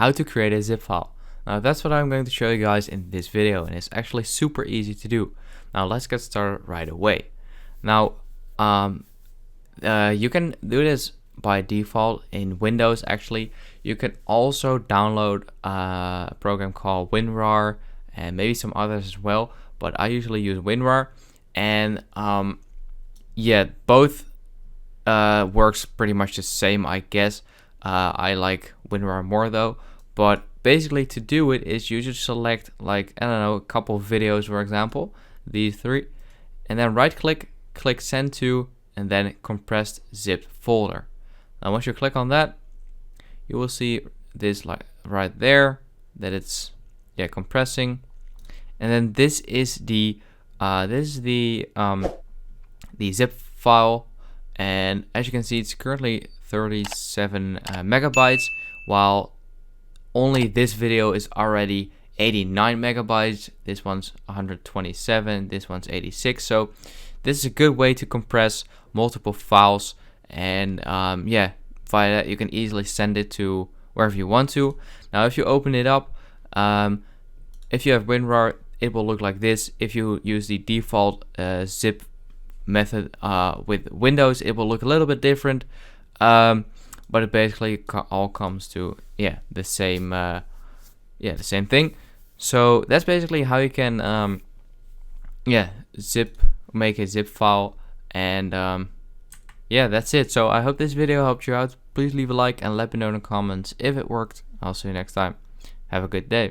how to create a zip file. Now that's what I'm going to show you guys in this video, and it's actually super easy to do. Now let's get started right away. Now you can do this by default in Windows. Actually, you can also download a program called WinRAR and maybe some others as well, but I usually use WinRAR, and yeah, both works pretty much the same, I guess. I like WinRAR more though, but basically to do it is you just select, like, I don't know, a couple of videos, for example, these three, and then right click, click send to, and then compressed zip folder. Now once you click on that, you will see this, like right there, that it's compressing, and then this is the zip file, and as you can see, it's currently 37 megabytes, while only this video is already 89 megabytes. This one's 127, this one's 86. So this is a good way to compress multiple files, and yeah, via that you can easily send it to wherever you want to. Now if you open it up, if you have WinRAR, it will look like this. If you use the default zip method with Windows, it will look a little bit different, but it basically all comes to the same the same thing. So that's basically how you can make a zip file, and yeah, that's it. So I hope this video helped you out. Please leave a like and let me know in the comments if it worked. I'll see you next time. Have a good day.